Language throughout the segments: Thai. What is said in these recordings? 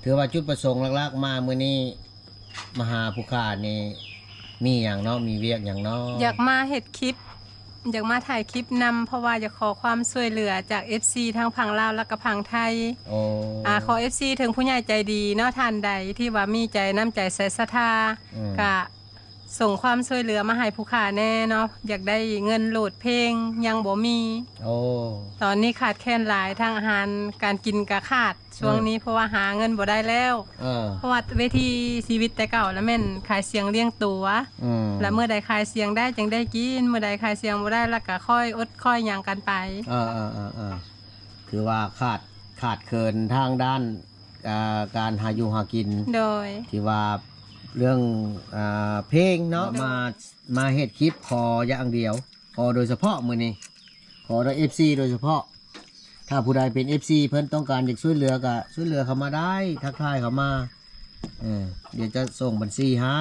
ถือว่าจุดประสงค์หลักๆมามื้อนี้มาหาผู้ค้านี่มีหยังเนาะมีเวียกหยังเนาะอยากมาเฮ็ดคลิปอยากมาถ่ายคลิปนำเพราะว่าอยากขอความช่วยเหลือจาก FC ทั้งฝั่งลาวและก็ฝั่งไทยโอ้ขอ FC ถึงผู้ใหญ่ใจดีเนาะท่านใดที่ว่ามีใจน้ำใจใส่ศรัทธาก็ส่งความช่วยเหลือมาให้ผู้ค้าแน่เนาะอยากได้เงินโหลดเพลงยังบ่มีโอ้ตอนนี้ขาดแคลนหลายทางอาหารการกินก็ขาดช่วงนี้เพราะว่าหาเงินบ่ได้แล้วเพราะว่าเวทีชีวิตแต่เก่าแล้วแม่นขายเสียงเลี้ยงตัวแล้วเมื่อใดขายเสียงได้จึงได้กินเมื่อใดขายเสียงบ่ได้แล้วก็ค่อยอดค่อยหยังกันไปคือว่าขาดเคินทางด้านการหาอยู่หากินโดยที่ว่าเรื่องเพลงเนาะมาเฮ็ดคลิปขออย่างเดียวขอโดยเฉพาะมื้อนี้ขอโดย FC โดยเฉพาะถ้าผู้ใดเป็น FC เพิ่นต้องการอยากช่วยเหลือก็ช่วยเหลือเข้ามาได้ทักทายเข้ามาเดี๋ยวจะส่งบัญชีให้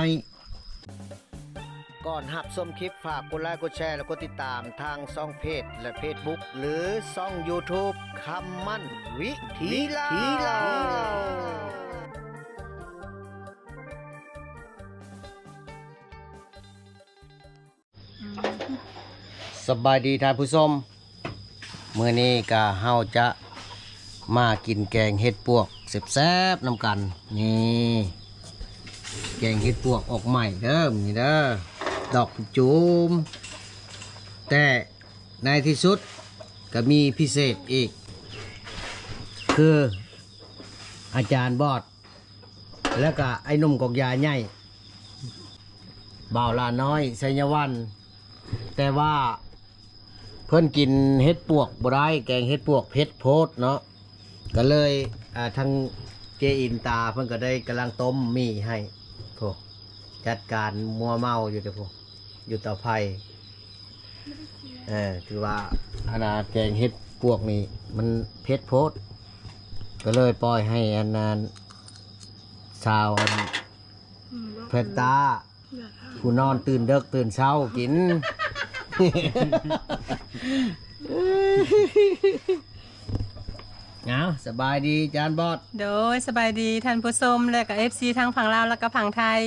ก่อนหับชมคลิปฝากกดไลค์กดแชร์แล้วก็ติดตามทางช่องเพจและ Facebook หรือช่อง YouTube คำมั่นวิถีลาวสบายดีท่านผู้ชมมื้อนี้ก็เฮาจะมากินแกงเห็ดปวกแซ่บๆนำกันนี่แกงเห็ดปวกออกใหม่เด้อนี่เด้อดอกจุ่มแต่ในที่สุดก็มีพิเศษอีกคืออาจารย์บอดแล้วก็ไอ้หนุ่มกอกยาใหญ่บ่าวลาน้อยไสยวันแต่ว่าเพิ่นกินเห็ดปวกบ่ได้แกงเห็ดปวกเผ็ดโพดเนาะก็เลยทางเจอินตาเพิ่นก็ได้กำลังต้มมีให้โถจัดการมัวเมาอยู่เด้อพวกอยู่เตาไฟคือว่าแกงเห็ดปวกนี่มันเผ็ดโพดก็เลยปล่อยให้อันนั้นชาวเพชรตาผู้นอนตื่นเดึกตื่นเช้ากินเอาสบายดีจานบอดโดยสบายดีท่านผู้ชมและก็ FC ทั้งฝั่งลาวและก็ฝั่งไทย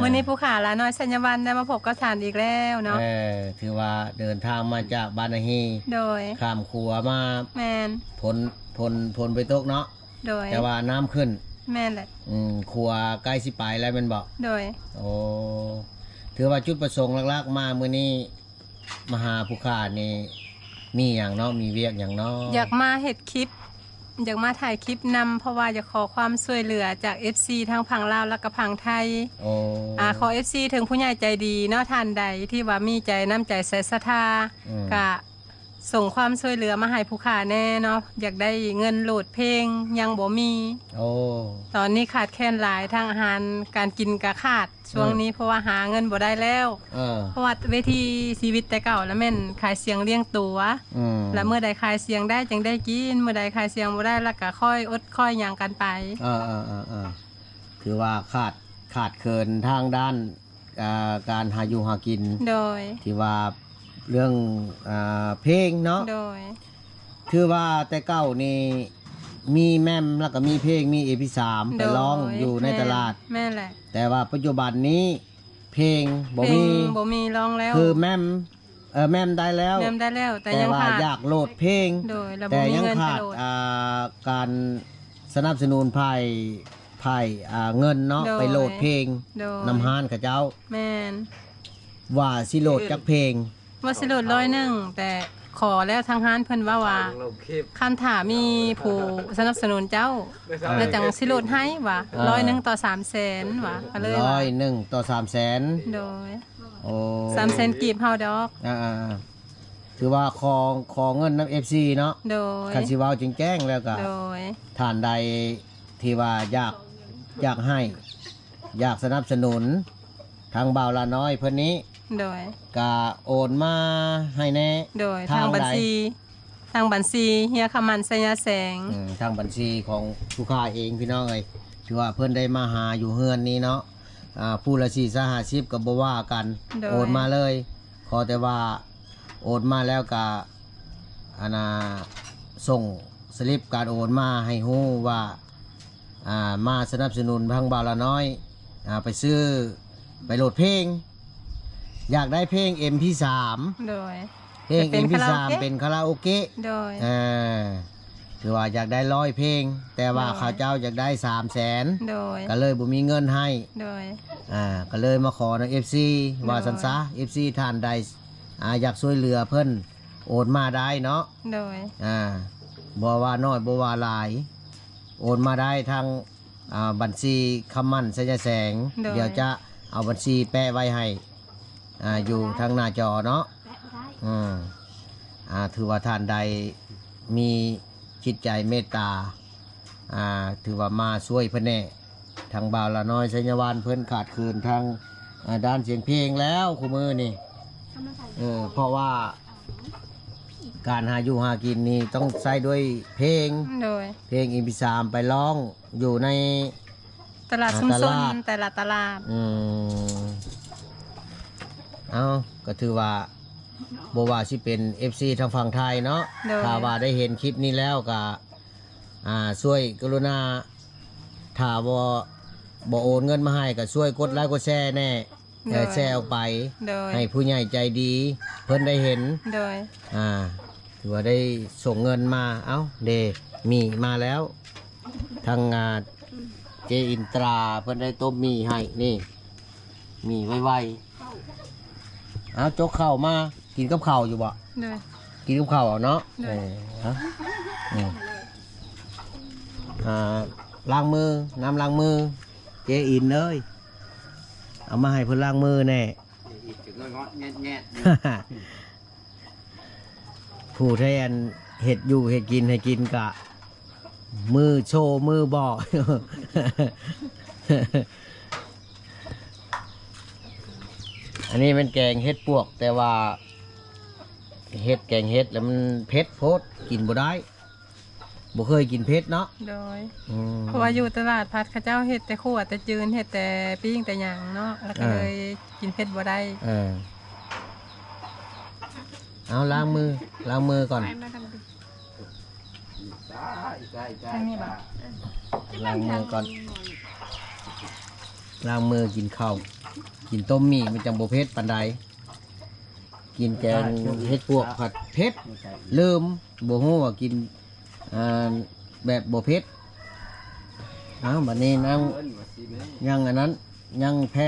มื้อนี้ผู้ขาละน้อยสัญญาวันได้มาพบกับท่านอีกแล้วเนาะถือว่าเดินทางมาจากบ้านนาฮีโดยข้ามขัวมาแม่นพลไปตกเนาะโดยแต่ว่าน้ำขึ้นแม่นแหละขัวใกล้สิไปแล้วแม่นบ่โดยโอ้ถือว่าจุดประสงค์หลักๆมามื้อนี้มาหาผู้ค้านี่มีหยังเนาะมีเวียกหยังเนาะอยากมาเฮ็ดคลิปอยากมาถ่ายคลิปนำเพราะว่าอยากขอความช่วยเหลือจาก FC ทั้งฝั่งลาวและก็ฝั่งไทยขอ FC ถึงผู้ใหญ่ใจดีเนาะท่านใดที่ว่ามีใจน้ำใจใส่ศรัทธาก็ส่งความช่วยเหลือมาให้ผู้ค้าแน่เนาะอยากได้เงินโหลดเพลงยังบ่มีตอนนี้ขาดแคลนหลายทางอาหารการกินก็ขาดช่วงนี้เพราะว่าหาเงินบ่ได้แล้วเพราะว่าเวทีชีวิตแต่เก่าแล้วแม่นขายเสียงเลี้ยงตัวแล้วเมื่อใดขายเสียงได้จึงได้กินเมื่อใดขายเสียงบ่ได้แล้วก็ค่อยอดค่อยหยังกันไปคือว่าขาดเคินทางด้านการหาอยู่หากินโดยที่ว่าเรื่องเพลงเนาะโดยคือว่าแต่เก้านี่มีแม่มแล้วก็มีเพลงมีMP3ไปร้องอยู่ในตลาดแม่แหละแต่ว่าปัจจุบันนี้เพลงบ่มีร้องแล้วคือแม่มได้แล้วแต่ยังว่าอยากโหลดเพลงแต่ยังขาดการสนับสนุนภายเงินเนาะไปโหลดเพลงนำฮานกับเจ้าแม่นว่าสิโหลดจักเพลงว่าสิโหลด100แต่ขอแล้วทางห้านเพิ่นว่าคันถามีผู้สนับสนุนเจ้าแล้วจังสิโหลดให้ว่า100ต่อ300,000ว่าก็เลย100ต่อ300,000โดย300,000กีบเฮาดอกถือว่าขอเงินนำ FC เนาะโดยคันสิเว้าจึงแจ้งแล้วก็โดยท่านใดที่ว่าอยากให้อยากสนับสนุนทางบ่าวละน้อยเพิ่นนี้โดยก็โอนมาให้แน่โดยทางบัญชีเฮียคำมันไสยแสงทางบัญชีของผู้ค้าเองพี่น้องเอ้ยถือว่าเพิ่นได้มาหาอยู่เฮือนนี้เนาะผู้ละ450ก็บ่ว่ากันโอนมาเลยขอแต่ว่าโอนมาแล้วก็ส่งสลิปการโอนมาให้ฮู้ว่า มาสนับสนุนพังบาวละน้อยไปซื้อไปโหลดเพลง อยากได้เพลง MP3 โดย เพลง เป็น MP3 คาราโอเกะ เป็นคาราโอเกะ โดย คือว่าอยากได้100เพลง แต่ว่า โดย เขาเจ้าอยากได้300,000 โดย ก็เลยบ่มีเงินให้ โดย ก็เลยมาขอนะ FC ว่าสันซะ FC ท่านใดอยากช่วยเหลือเพิ่นโอนมาได้เนาะ โดย บ่ว่าน้อยบ่ว่าหลาย โอนมาได้ทางบัญชีคำมั่นสัญญาแสง โดย เดี๋ยวจะเอาบัญชีแปะไว้ให้อยู่ทางหน้าจอเนาะถือว่าท่านใดมีจิตใจเมตตาถือว่ามาช่วยเพิ่นแน่ทางบ่าวละน้อยสัญญาวานเพิ่นขาดคืนทางด้านเสียงเพลงแล้วคู่มือนี่เพราะว่าการหาอยู่หากินนี่ต้องใช้ด้วยเพลง โดย เพลงอิมพิสามไปร้องอยู่ใน ตลาดชุมชน ตลาด แต่ละตลาด เอาก็ถือว่าบว่าสิเป็น FC ทางฝั่งไทยเนาะ โดย ถ้าว่าได้เห็นคลิปนี้แล้วก็ช่วยกรุณาถ้าบ่โอนเงินมาให้ก็ช่วยกดไลค์กดแชร์แน่แชร์ออกไป โดย ให้ผู้ใหญ่ใจดี เพิ่นได้เห็น โดย ถือว่าได้ส่งเงินมาเอ้าเดมีมาแล้วทางเจอินตราเพิ่นได้ต้มมีให้นี่มีไวๆเอาจกข้าวมากินกับข้าวอยู่บ่ โดย กินกับข้าวเอาเนาะ ได้ ล้างมือน้ำล้างมือเจอินเลยเอามาให้เพิ่นล้างมือแน่ อีกถึงงอแง่ ผู้แทนเห็ดอยู่เห็ดกินให้กินกะ มือโชว์มือบอก อันนี้เป็นแกงเห็ดปวก แต่ว่าเห็ดแกงเห็ดแล้วมันเผ็ดโพดกินบ่ได้บ่เคยกินเผ็ดเนาะ โดย อืม เพราะว่าอยู่ตลาดพัดเข้าเจ้าเห็ดแต่ขวดแต่จืนเห็ดแต่ปิ้งแต่หยังเนาะแล้วก็เลยกินเผ็ดบ่ได้ เอาล้างมือก่อน ทางนี้บ่ ล้างมือก่อนล้างมือกินข้าวกินต้มมี่มันจังบ่เผ็ดปานใดกินแกงเห็ดปวกผัดเผ็ดลืมบ่ฮู้ว่ากินแบบบ่เผ็ดเอาบัดนี้นั่งยังอันนั้นยังแพร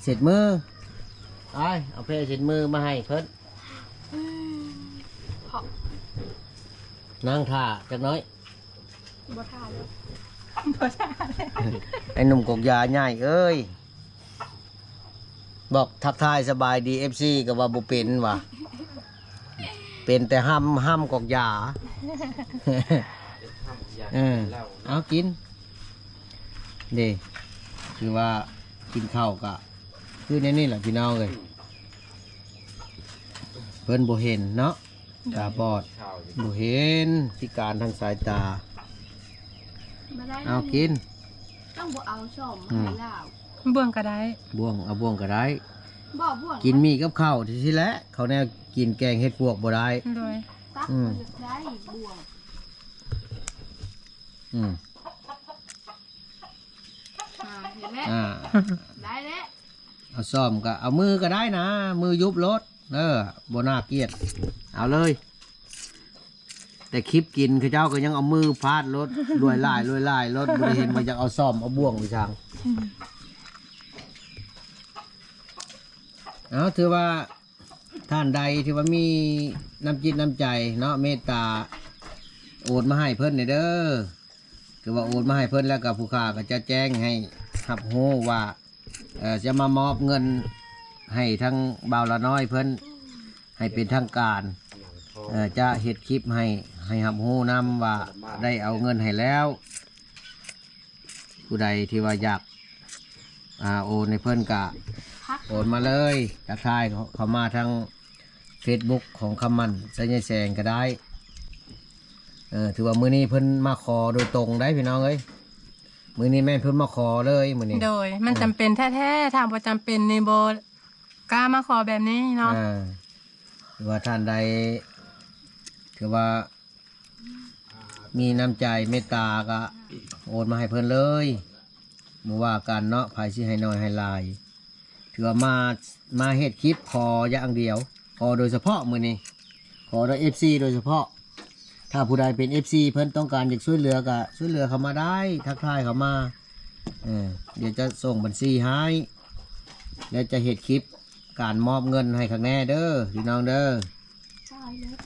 เสร็จมือเอาแพรเสร็จมือมาให้เพิ่นนั่งท่าจักหน้อย บ่ทานเลย ไอ้หนุ่มกกยาใหญ่เอ้ยบอกทักทายสบายดี FC กับว่าบุเป็นว่ะเป็นแต่ห้ำกกยา เอากินเด้คือว่ากินข้าวกะคือในนี่แหละพี่น้องเลยเพิ่นบ่เห็นเนาะตาบอดบ่เห็นพิการทางสายตา มาได้ เอากิน ต้องบ่เอาชมมาให้ลาว เบื้องก็ได้ บ่วงเอาบ่วงก็ได้ บ่บ่วง กินมีกับข้าวที่แหละเขาแนวกินแกงเห็ดปวกบ่ได้ โดย ตัก อืม มันจะได้บ่วง เห็นแล้ว อ่า ได้แล้ว เอาซ่อมก็เอามือก็ได้นะ มือยุบรถบ่น่าเกลียด เอาเลย แต่คลิปกินคือเจ้าก็ยังเอามือพาดรถรวยลายรถบ่ได้เห็นว่าจะเอาซ่อมเอาบ่วงไปทางเอาถือว่าท่านใดที่ว่ามีน้ำจิตน้ำใจเนาะเมตตาโอนมาให้เพิ่นเด้อคือว่าโอนมาให้เพิ่นแล้วกับผู้ค้าก็จะแจ้งให้รับรู้ว่าจะมามอบเงินให้ทั้งบ่าวละน้อยเพิ่นให้เป็นทางการจะเฮ็ดคลิปให้รับรู้นำว่าได้เอาเงินให้แล้ว ผู้ใดที่ว่าอยากโอนในเพิ่นกะ พัก โอนมาเลยจากทายเขามาทาง Facebook ของคำมันสัญญาแสงก็ได้ถือว่ามื้อนี้เพิ่นมาขอโดยตรงได้พี่น้องเอ้ยมื้อนี้แม่นเพิ่นมาขอเลยมื้อนี้ โดยมันจำเป็นแท้ๆถ้าบ่จำเป็นนี่บ่กล้ามาขอแบบนี้เนาะ ถือว่าท่านใดถือว่า มีน้ำใจเมตตาก็โอนมาให้เพิ่นเลยบ่ว่ากันเนาะไผสิให้น้อยให้หลายถือว่ามาเฮ็ดคลิปขออย่างเดียวขอโดยเฉพาะมื้อนี้ขอโดย FC โดยเฉพาะถ้าผู้ใดเป็น FC เพิ่นต้องการอยากช่วยเหลือก็ช่วยเหลือเข้ามาได้ทักทายเข้ามาเดี๋ยวจะส่งบัญชีให้แล้วจะเฮ็ดคลิปการมอบเงินให้ข้างแน่เด้อพี่น้องเด้อ ตายแล้ว